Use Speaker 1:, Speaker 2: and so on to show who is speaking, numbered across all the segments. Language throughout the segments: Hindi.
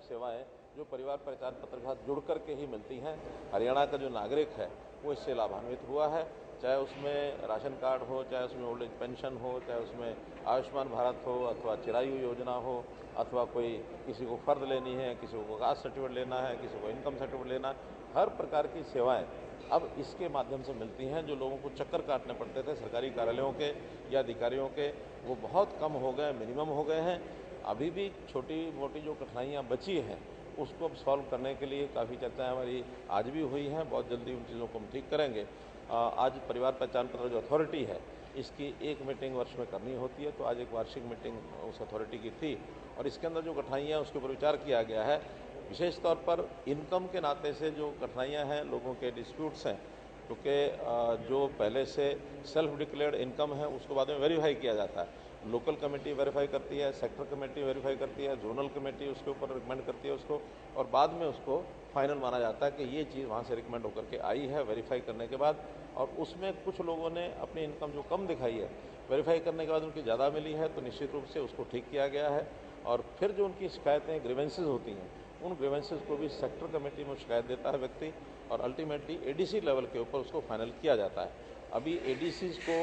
Speaker 1: सब सेवाएं जो परिवार पहचान पत्र के साथ जुड़ करके ही मिलती हैं। हरियाणा का जो नागरिक है वो इससे लाभान्वित हुआ है, चाहे उसमें राशन कार्ड हो, चाहे उसमें ओल्ड एज पेंशन हो, चाहे उसमें आयुष्मान भारत हो, अथवा चिरायु योजना हो, अथवा कोई किसी को फर्द लेनी है, किसी को कास्ट सर्टिफिकेट लेना है, किसी को इनकम सर्टिफिकेट लेना है। हर प्रकार की सेवाएं अब इसके माध्यम से मिलती हैं। जो लोगों को चक्कर काटने पड़ते थे सरकारी कार्यालयों के या अधिकारियों के, वो बहुत कम हो गए, मिनिमम हो गए हैं। अभी भी छोटी मोटी जो कठिनाइयाँ बची हैं उसको अब सॉल्व करने के लिए काफ़ी चर्चाएं हमारी आज भी हुई हैं। बहुत जल्दी उन चीज़ों को हम ठीक करेंगे। आज परिवार पहचान पत्र जो अथॉरिटी है इसकी एक मीटिंग वर्ष में करनी होती है, तो आज एक वार्षिक मीटिंग उस अथॉरिटी की थी और इसके अंदर जो कठिनाइयाँ उसके ऊपर विचार किया गया है। विशेष तौर पर इनकम के नाते से जो कठिनाइयाँ हैं, लोगों के डिस्प्यूट्स हैं, क्योंकि जो पहले से सेल्फ डिक्लेयर्ड इनकम है उसको बाद में वेरीफाई किया जाता है। लोकल कमेटी वेरीफाई करती है, सेक्टर कमेटी वेरीफाई करती है, जोनल कमेटी उसके ऊपर रिकमेंड करती है उसको, और बाद में उसको फाइनल माना जाता है कि ये चीज़ वहाँ से रिकमेंड होकर के आई है वेरीफाई करने के बाद। और उसमें कुछ लोगों ने अपनी इनकम जो कम दिखाई है, वेरीफाई करने के बाद उनकी ज़्यादा मिली है, तो निश्चित रूप से उसको ठीक किया गया है। और फिर जो उनकी शिकायतें ग्रीवेंसेस होती हैं, उन ग्रीवेंसेस को भी सेक्टर कमेटी में शिकायत देता है व्यक्ति, और अल्टीमेटली एडीसी लेवल के ऊपर उसको फाइनल किया जाता है। अभी एडीसीज को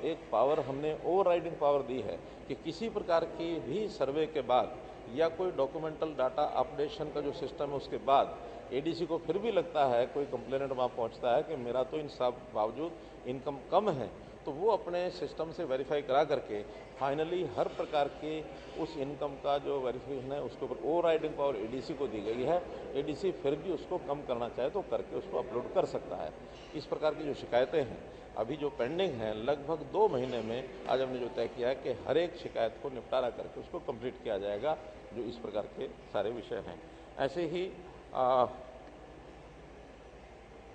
Speaker 1: एक पावर हमने ओवरराइडिंग पावर दी है कि किसी प्रकार की भी सर्वे के बाद या कोई डॉक्यूमेंटल डाटा अपडेशन का जो सिस्टम है उसके बाद एडीसी को फिर भी लगता है, कोई कंप्लेनेंट वहाँ पहुँचता है कि मेरा तो इन सब बावजूद इनकम कम है, तो वो अपने सिस्टम से वेरीफाई करा करके फाइनली हर प्रकार के उस इनकम का जो वेरिफिकेशन है उसके ऊपर ओवरराइडिंग पावर एडीसी को दी गई है। एडीसी फिर भी उसको कम करना चाहे तो करके उसको अपलोड कर सकता है। इस प्रकार की जो शिकायतें हैं अभी जो पेंडिंग हैं, लगभग 2 महीने में आज हमने जो तय किया है कि हर एक शिकायत को निपटारा करके उसको कंप्लीट किया जाएगा, जो इस प्रकार के सारे विषय हैं। ऐसे ही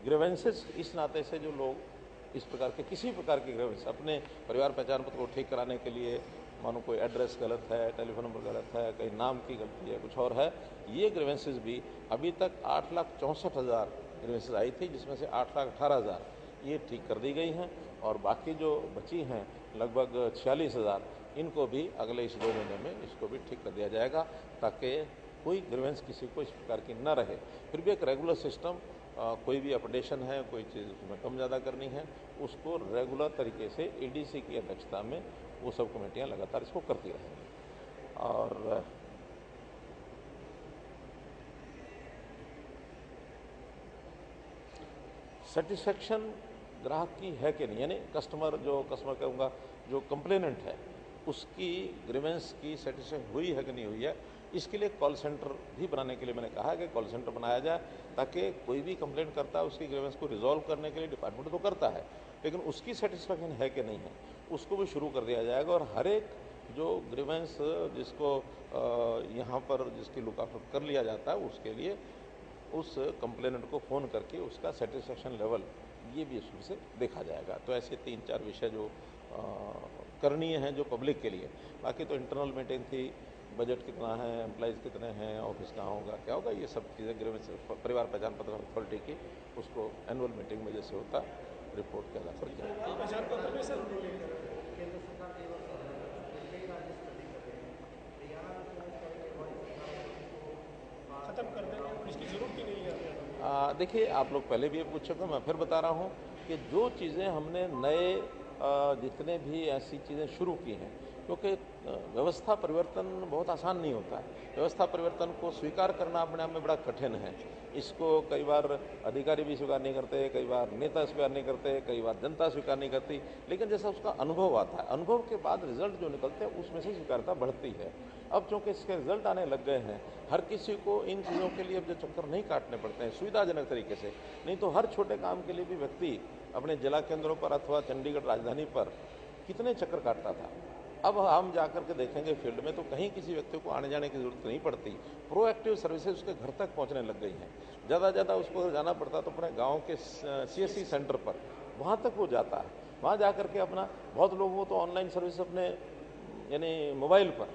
Speaker 1: ग्रीवेंसेस इस नाते से जो लोग इस प्रकार के किसी प्रकार के ग्रीवेंस अपने परिवार पहचान पत्र को ठीक कराने के लिए, मानो कोई एड्रेस गलत है, टेलीफोन नंबर गलत है, कहीं नाम की गलती है, कुछ और है, ये ग्रीवेंसेस भी अभी तक 8,64,000 ग्रीवेंसेस आई थी, जिसमें से 8,18,000 ये ठीक कर दी गई हैं, और बाकी जो बची हैं लगभग 46,000 इनको भी अगले इस 2 महीने में इसको भी ठीक कर दिया जाएगा, ताकि कोई ग्रीवेंस किसी को इस प्रकार की न रहे। फिर भी एक रेगुलर सिस्टम, कोई भी अपडेशन है, कोई चीज़ उसमें कम ज़्यादा करनी है, उसको रेगुलर तरीके से एडीसी की अध्यक्षता में वो सब कमेटियां लगातार इसको करती रहेंगी। और सेटिस्फेक्शन ग्राहक की है कि नहीं, यानी कस्टमर कहूँगा जो कंप्लेनेंट है उसकी ग्रीवेंस की सेटिस्फेक्शन हुई है कि नहीं हुई है, इसके लिए कॉल सेंटर भी बनाने के लिए मैंने कहा है कि कॉल सेंटर बनाया जाए, ताकि कोई भी कंप्लेंट करता है उसकी ग्रीवेंस को रिजॉल्व करने के लिए डिपार्टमेंट तो करता है, लेकिन उसकी सेटिस्फेक्शन है कि नहीं है उसको भी शुरू कर दिया जाएगा। और हर एक जो ग्रीवेंस जिसको यहाँ पर जिसकी लुक आफ्टर कर लिया जाता है उसके लिए उस कंप्लेनेंट को फ़ोन करके उसका सेटिस्फेक्शन लेवल ये भी इसमें से देखा जाएगा। तो ऐसे 3-4 विषय जो करणीय हैं जो पब्लिक के लिए। बाकी तो इंटरनल मीटिंग थी, बजट कितना है, एम्प्लॉइज़ कितने हैं, ऑफिस कहाँ होगा, क्या होगा, ये सब चीज़ें ग्रीवेंस परिवार पहचान पत्र अथॉरिटी की उसको एनुअल मीटिंग में जैसे होता रिपोर्ट के आधार पर किया।
Speaker 2: खत्म कर देंगे और इसकी जरूरत ही नहीं है।
Speaker 1: देखिए, आप लोग पहले भी ये पूछे थे, मैं फिर बता रहा हूँ कि जो चीज़ें हमने नए जितने भी ऐसी चीज़ें शुरू की हैं, क्योंकि व्यवस्था परिवर्तन बहुत आसान नहीं होता है। व्यवस्था परिवर्तन को स्वीकार करना अपने आप में बड़ा कठिन है। इसको कई बार अधिकारी भी स्वीकार नहीं करते, कई बार नेता स्वीकार नहीं करते, कई बार जनता स्वीकार नहीं करती, लेकिन जैसा उसका अनुभव आता है, अनुभव के बाद रिजल्ट जो निकलते हैं उसमें से स्वीकारता बढ़ती है। अब चूँकि इसके रिजल्ट आने लग गए हैं, हर किसी को इन चीज़ों के लिए अब जो चक्कर नहीं काटने पड़ते हैं सुविधाजनक तरीके से, नहीं तो हर छोटे काम के लिए भी व्यक्ति अपने जिला केंद्रों पर अथवा चंडीगढ़ राजधानी पर कितने चक्कर काटता था। अब हम जाकर के देखेंगे फील्ड में तो कहीं किसी व्यक्ति को आने जाने की ज़रूरत नहीं पड़ती। प्रोएक्टिव सर्विसेज उसके घर तक पहुंचने लग गई हैं। ज़्यादा ज़्यादा उसको जाना पड़ता तो अपने गांव के सीएससी सेंटर पर, वहां तक वो जाता है। वहां जाकर के अपना, बहुत लोगों को तो ऑनलाइन सर्विस अपने यानी मोबाइल पर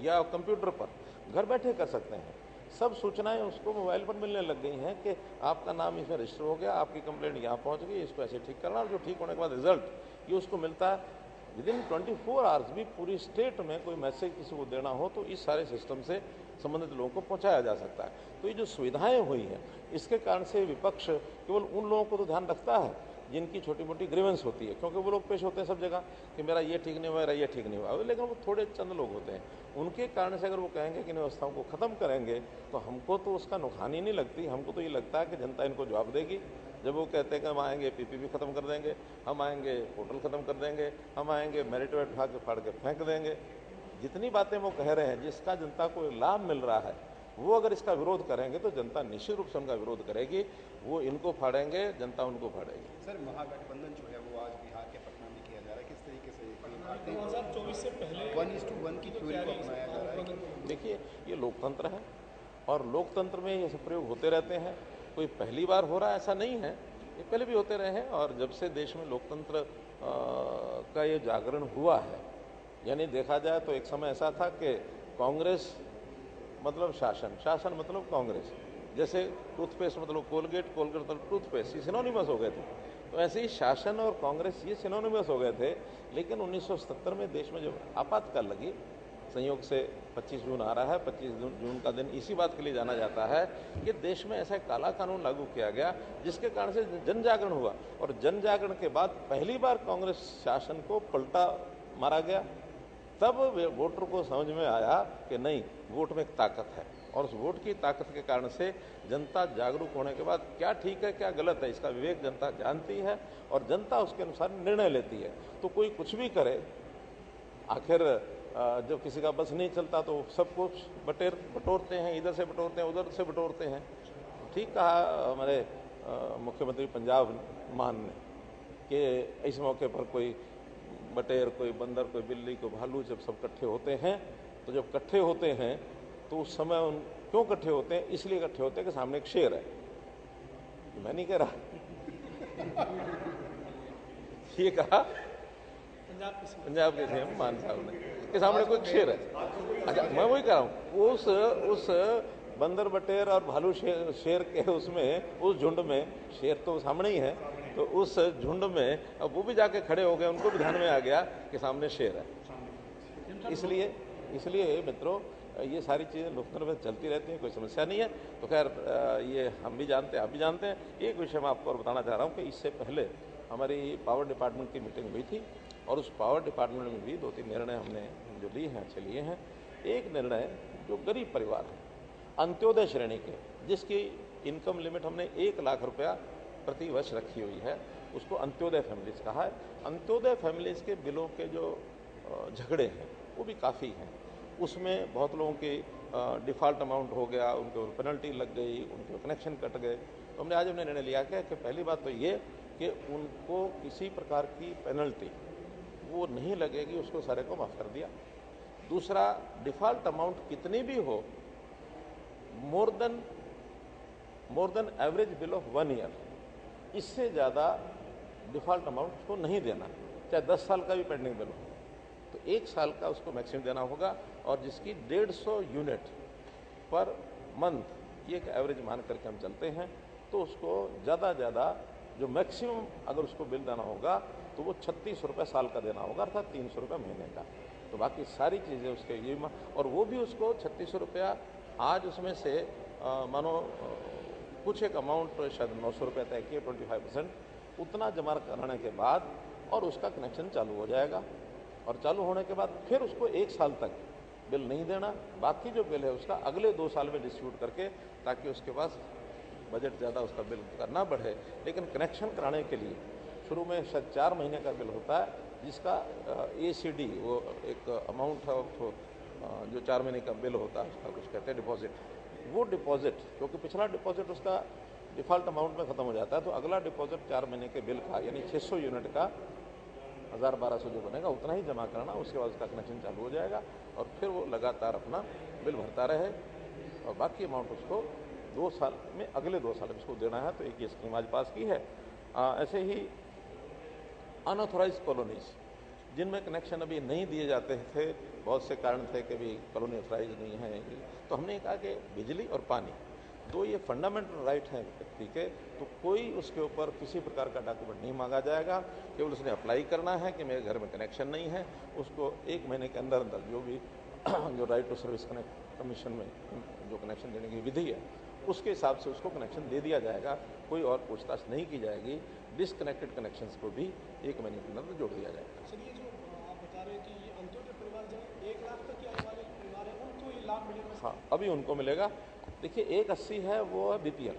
Speaker 1: या कंप्यूटर पर घर बैठे कर सकते हैं। सब सूचनाएं उसको मोबाइल पर मिलने लग गई हैं कि आपका नाम इसमें रजिस्टर हो गया, आपकी कंप्लेंट यहाँ पहुँच गई, इसको ऐसे ठीक करना, और जो ठीक होने के बाद रिजल्ट ये उसको मिलता है। विदिन 24 आवर्स भी पूरी स्टेट में कोई मैसेज किसी को देना हो तो इस सारे सिस्टम से संबंधित लोगों को पहुंचाया जा सकता है। तो ये जो सुविधाएं हुई हैं, इसके कारण से विपक्ष केवल उन लोगों को तो ध्यान रखता है जिनकी छोटी मोटी ग्रीवेंस होती है, क्योंकि वो लोग पेश होते हैं सब जगह कि मेरा ये ठीक नहीं हुआ, मेरा ये ठीक नहीं हुआ, लेकिन वो थोड़े चंद लोग होते हैं। उनके कारण से अगर वो कहेंगे कि इन व्यवस्थाओं को ख़त्म करेंगे तो हमको तो उसका नुकसानी नहीं लगती, हमको तो ये लगता है कि जनता इनको जवाब देगी। जब वो कहते हैं कि हम आएंगे पीपीपी ख़त्म कर देंगे, हम आएंगे पोर्टल ख़त्म कर देंगे, हम आएंगे मेरिट वेट उठा के फाड़ के फेंक देंगे, जितनी बातें वो कह रहे हैं जिसका जनता को लाभ मिल रहा है, वो अगर इसका विरोध करेंगे तो जनता निश्चित रूप से उनका विरोध करेगी। वो इनको फाड़ेंगे, जनता उनको फाड़ेगी।
Speaker 3: सर, महागठबंधन जो है वो आज बिहार के पटना में किया जा रहा है, किस तरीके से
Speaker 2: 2024 से पहले
Speaker 3: 1:1 की थ्योरी को अपनाया जा रहा है?
Speaker 1: देखिए, ये लोकतंत्र है और लोकतंत्र में ये सब प्रयोग होते रहते हैं। कोई पहली बार हो रहा है ऐसा नहीं है, ये पहले भी होते रहे हैं। और जब से देश में लोकतंत्र का ये जागरण हुआ है, यानी देखा जाए तो एक समय ऐसा था कि कांग्रेस मतलब शासन, शासन मतलब कांग्रेस, जैसे टूथपेस्ट मतलब कोलगेट, कोलगेट मतलब टूथपेस्ट, ये सिनोनिमस हो गए थे। तो ऐसे ही शासन और कांग्रेस ये सिनोनिमस हो गए थे। लेकिन 1970 में देश में जब आपातकाल लगी, संयोग से 25 जून आ रहा है, 25 जून का दिन इसी बात के लिए जाना जाता है कि देश में ऐसा काला कानून लागू किया गया जिसके कारण से जन जागरण हुआ। और जन जागरण के बाद पहली बार कांग्रेस शासन को पलटा मारा गया। तब वोटर को समझ में आया कि नहीं, वोट में एक ताकत है, और उस वोट की ताकत के कारण से जनता जागरूक होने के बाद क्या ठीक है क्या गलत है इसका विवेक जनता जानती है और जनता उसके अनुसार निर्णय लेती है। तो कोई कुछ भी करे, आखिर जब किसी का बस नहीं चलता तो सब कुछ बटोरते हैं, इधर से बटोरते हैं, उधर से बटोरते हैं। ठीक कहा हमारे मुख्यमंत्री पंजाब मान ने कि इस मौके पर कोई बटेर, कोई बंदर, कोई बिल्ली, कोई भालू जब सब इकट्ठे होते हैं, तो जब इकट्ठे होते हैं तो उस समय उन क्यों इकट्ठे होते हैं? इसलिए इकट्ठे होते हैं कि सामने एक शेर है। मैं नहीं कह रहा, ये कहा पंजाब के सीएम मान साहब ने कि सामने कोई शेर है। अच्छा, मैं वही कह रहा हूँ, उस बंदर, बटेर और भालू शेर के उसमें, उस झुंड में, शेर तो सामने ही है, तो उस झुंड में अब वो भी जाके खड़े हो गए, उनको भी ध्यान में आ गया कि सामने शेर है। इसलिए मित्रों, ये सारी चीज़ें लोकतंत्र में चलती रहती हैं, कोई समस्या नहीं है। तो खैर, ये हम भी जानते हैं, आप भी जानते हैं। एक विषय मैं आपको और बताना चाह रहा हूँ कि इससे पहले हमारी पावर डिपार्टमेंट की मीटिंग हुई थी और उस पावर डिपार्टमेंट में भी 2-3 निर्णय हमने जो लिए हैं, अच्छे लिए हैं। एक निर्णय जो गरीब परिवार है, अंत्योदय श्रेणी के, जिसकी इनकम लिमिट हमने 1 लाख रुपया प्रति वर्ष रखी हुई है, उसको अंत्योदय फैमिलीज कहा है। अंत्योदय फैमिलीज के बिलों के जो झगड़े हैं वो भी काफ़ी हैं। उसमें बहुत लोगों की डिफ़ॉल्ट अमाउंट हो गया, उनके ऊपर पेनल्टी लग गई, उनके कनेक्शन कट गए। तो हमने आज निर्णय लिया कि पहली बात तो ये कि उनको किसी प्रकार की पेनल्टी वो नहीं लगेगी, उसको सारे को माफ़ कर दिया। दूसरा, डिफ़ॉल्ट अमाउंट कितनी भी हो, more than average bill of 1 year, इससे ज़्यादा डिफ़ॉल्ट अमाउंट को नहीं देना, चाहे 10 साल का भी पेंडिंग बिल हो, तो 1 साल का उसको मैक्सिमम देना होगा। और जिसकी 150 यूनिट पर मंथ, ये एक एवरेज मान करके हम चलते हैं, तो उसको ज़्यादा जो मैक्सिमम अगर उसको बिल देना होगा तो वो 36 रुपये साल का देना होगा, अर्थात 300 रुपये महीने का। तो बाकी सारी चीज़ें उसके ये, और वो भी उसको 3600 रुपया, आज उसमें से मानो कुछ एक अमाउंट शायद 900 रुपये तय किए, 25%, उतना जमा कराने के बाद और उसका कनेक्शन चालू हो जाएगा। और चालू होने के बाद फिर उसको 1 साल तक बिल नहीं देना, बाकी जो बिल है उसका अगले 2 साल में डिस्ट्रीब्यूट करके, ताकि उसके पास बजट ज़्यादा उसका बिल करना बढ़े। लेकिन कनेक्शन कराने के लिए शुरू में शायद 4 महीने का बिल होता है, जिसका ACD वो एक अमाउंट है, जो 4 महीने का बिल होता है, उसका कुछ कहते हैं डिपॉजिट। वो डिपॉजिट, क्योंकि पिछला डिपॉजिट उसका डिफ़ॉल्ट अमाउंट में ख़त्म हो जाता है, तो अगला डिपॉजिट 4 महीने के बिल का, यानी 600 यूनिट का 1000-1200 जो बनेगा उतना ही जमा करना, उसके बाद उसका कनेक्शन चालू हो जाएगा और फिर वो लगातार अपना बिल भरता रहे और बाकी अमाउंट उसको 2 साल में, अगले 2 साल में उसको देना है। तो एक ये स्कीम आज पास की है। ऐसे ही अनऑथोराइज कॉलोनीज, जिनमें कनेक्शन अभी नहीं दिए जाते थे, बहुत से कारण थे कि भी कॉलोनी ऑथराइज नहीं है, तो हमने कहा कि बिजली और पानी, 2 ये फंडामेंटल राइट हैं व्यक्ति के, तो कोई उसके ऊपर किसी प्रकार का डॉक्यूमेंट नहीं मांगा जाएगा। केवल उसने अप्लाई करना है कि मेरे घर में कनेक्शन नहीं है, उसको 1 महीने के अंदर अंदर जो भी जो राइट टू सर्विस कमीशन में जो कनेक्शन देने की विधि है उसके हिसाब से उसको कनेक्शन दे दिया जाएगा। कोई और पूछताछ नहीं की जाएगी। डिसकनेक्टेड कनेक्शंस को भी 1 महीने के अंदर जोड़ दिया जाएगा।
Speaker 2: सर, ये जो आप बता रहे हैं कि ये अंत्योदय परिवार जो 1 लाख तक के आने वाले परिवार हैं उनको ये लाभ मिलेगा?
Speaker 1: हाँ, अभी उनको मिलेगा। देखिए 180 है वो है बीपीएल,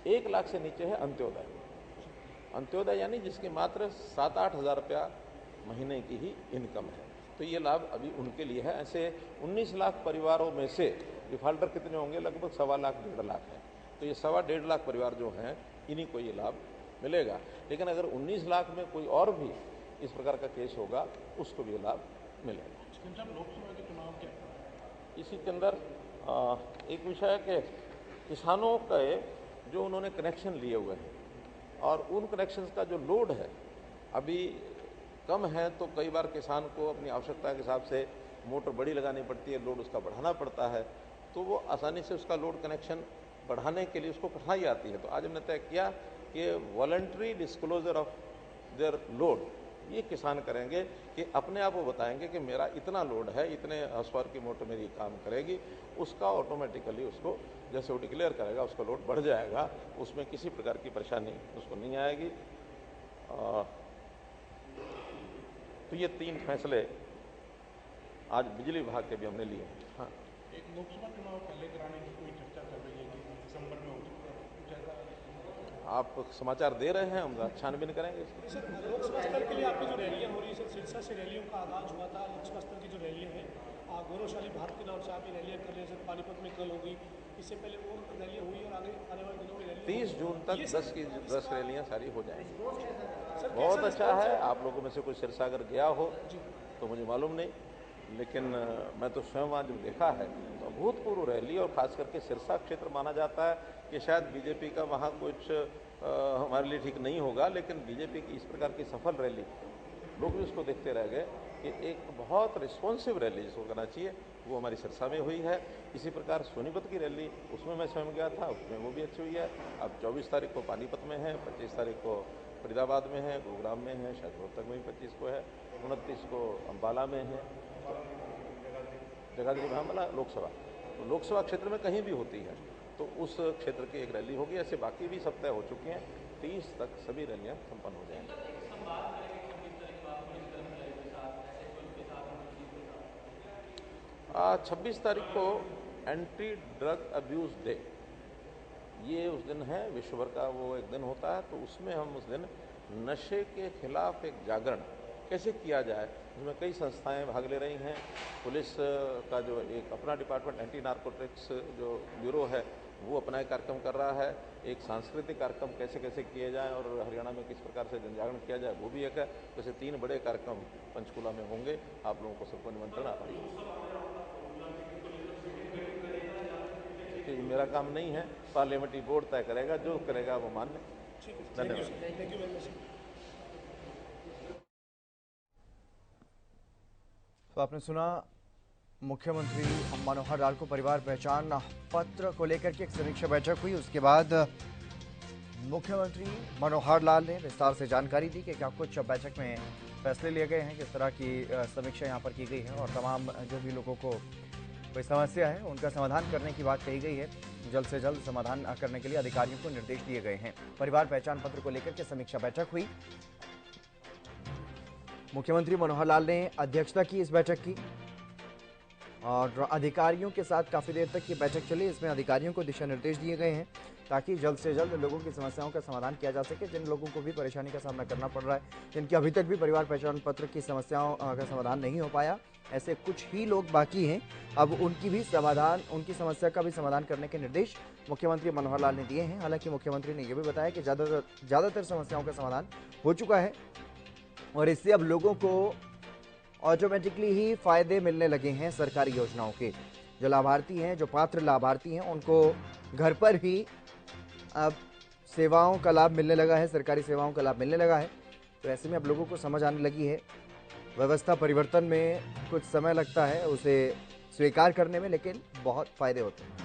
Speaker 1: 1 लाख से नीचे है अंत्योदय। अंत्योदय यानी जिसकी मात्र 7-8 हज़ार रुपया महीने की ही इनकम है, तो ये लाभ अभी उनके लिए है। ऐसे 19 लाख परिवारों में से डिफाल्टर कितने होंगे? लगभग 1.25 लाख 1.5 लाख है। तो ये 1.25 लाख परिवार जो हैं इन्हीं को ये लाभ मिलेगा। लेकिन अगर 19 लाख में कोई और भी इस प्रकार का केस होगा उसको भी ये लाभ मिलेगा।
Speaker 2: लोकसभा के चुनाव क्या
Speaker 1: इसी के अंदर एक विषय है कि किसानों के जो उन्होंने कनेक्शन लिए हुए हैं और उन कनेक्शंस का जो लोड है अभी कम है, तो कई बार किसान को अपनी आवश्यकता के हिसाब से मोटर बड़ी लगानी पड़ती है, लोड उसका बढ़ाना पड़ता है, तो वो आसानी से उसका लोड कनेक्शन बढ़ाने के लिए उसको कठिनाई आती है। तो आज हमने तय किया कि voluntary disclosure of their load ये किसान करेंगे कि अपने आप वो बताएंगे कि मेरा इतना लोड है, इतने हॉर्स पावर की मोटर मेरी काम करेगी, उसका ऑटोमेटिकली उसको जैसे वो डिक्लेयर करेगा उसका लोड बढ़ जाएगा, उसमें किसी प्रकार की परेशानी उसको नहीं आएगी। तो ये 3 फैसले आज बिजली विभाग के भी हमने लिए हैं। हाँ,
Speaker 2: एक लोकसभा चुनाव पहले कराने की कोई चर्चा चल रही है कि दिसंबर में हो सकता है, कुछ ऐसा
Speaker 1: आप समाचार दे रहे हैं, हम छानबीन करेंगे।
Speaker 2: सर, लोकसभा स्तर के लिए आपकी जो रैलियाँ हो रही है सर, सिरसा से रैलियों का आगाज हुआ था। लोकसभा स्तर की जो रैलियाँ हैं गौरवशाली भारत के नाम से आप ये रैलियाँ कर रहे हैं सर। पानीपत में कल होगी, इससे पहले वो रैलियाँ हुई और आने वाले दिनों में रैली
Speaker 1: 30 जून तक 10 रैलियाँ सारी हो जाएंगी।
Speaker 2: सर,
Speaker 1: बहुत अच्छा है। आप लोगों में से कोई सिरसा अगर गया हो तो मुझे मालूम नहीं, लेकिन मैं तो स्वयं वहाँ जब देखा है तो अभूतपूर्व रैली, और खास करके सिरसा क्षेत्र माना जाता है कि शायद बीजेपी का वहाँ कुछ हमारे लिए ठीक नहीं होगा, लेकिन बीजेपी की इस प्रकार की सफल रैली लोग भी उसको देखते रह गए कि एक बहुत रिस्पॉन्सिव रैली जिसको करना चाहिए वो हमारी सिरसा में हुई है। इसी प्रकार सोनीपत की रैली उसमें मैं स्वयं गया था, उसमें वो भी अच्छी हुई है। अब 24 तारीख को पानीपत में है, 25 तारीख को फरीदाबाद में है, गुरुग्राम में है, शायद रोहतक में भी 25 को है, 29 को अम्बाला में है, जगह जगह हमला लोकसभा, तो लोकसभा क्षेत्र में कहीं भी होती है तो उस क्षेत्र की एक रैली होगी। ऐसे बाकी भी सब तय हो चुके हैं। 30 तक सभी रैलियाँ संपन्न हो जाएंगी। 26 तारीख को एंटी ड्रग अब्यूज़ डे, ये उस दिन है, विश्व भर का वो एक दिन होता है, तो उसमें हम उस दिन नशे के खिलाफ एक जागरण कैसे किया जाए, उसमें कई संस्थाएं भाग ले रही हैं। पुलिस का जो एक अपना डिपार्टमेंट एंटी नारकोटिक्स जो ब्यूरो है वो अपना एक कार्यक्रम कर रहा है। एक सांस्कृतिक कार्यक्रम कैसे कैसे किए जाएं और हरियाणा में किस प्रकार से जनजागरण किया जाए वो भी एक है। वैसे 3 बड़े कार्यक्रम पंचकूला में होंगे। आप लोगों को सबको निमंत्रण आ रही है। मेरा काम नहीं है, पार्लियामेंट्री बोर्ड तय करेगा, जो करेगा वो मान्य। धन्यवाद।
Speaker 4: तो आपने सुना मुख्यमंत्री मनोहर लाल को परिवार पहचान पत्र को लेकर के एक समीक्षा बैठक हुई। उसके बाद मुख्यमंत्री मनोहर लाल ने विस्तार से जानकारी दी कि क्या कुछ बैठक में फैसले लिए गए हैं, किस तरह की समीक्षा यहाँ पर की गई है और तमाम जो भी लोगों को कोई समस्या है उनका समाधान करने की बात कही गई है। जल्द से जल्द समाधान करने के लिए अधिकारियों को निर्देश दिए गए हैं। परिवार पहचान पत्र को लेकर के समीक्षा बैठक हुई। मुख्यमंत्री मनोहर लाल ने अध्यक्षता की इस बैठक की और अधिकारियों के साथ काफी देर तक ये बैठक चली। इसमें अधिकारियों को दिशा निर्देश दिए गए हैं ताकि जल्द से जल्द लोगों की समस्याओं का समाधान किया जा सके। जिन लोगों को भी परेशानी का सामना करना पड़ रहा है, जिनकी अभी तक भी परिवार पहचान पत्र की समस्याओं का समाधान नहीं हो पाया, ऐसे कुछ ही लोग बाकी हैं, अब उनकी समस्या का भी समाधान करने के निर्देश मुख्यमंत्री मनोहर लाल ने दिए हैं। हालांकि मुख्यमंत्री ने यह भी बताया कि ज़्यादातर समस्याओं का समाधान हो चुका है और इससे अब लोगों को ऑटोमेटिकली ही फायदे मिलने लगे हैं सरकारी योजनाओं के। जो लाभार्थी हैं, जो पात्र लाभार्थी हैं, उनको घर पर ही अब सेवाओं का लाभ मिलने लगा है, सरकारी सेवाओं का लाभ मिलने लगा है। तो ऐसे में अब लोगों को समझ आने लगी है। व्यवस्था परिवर्तन में कुछ समय लगता है उसे स्वीकार करने में, लेकिन बहुत फायदे होते हैं।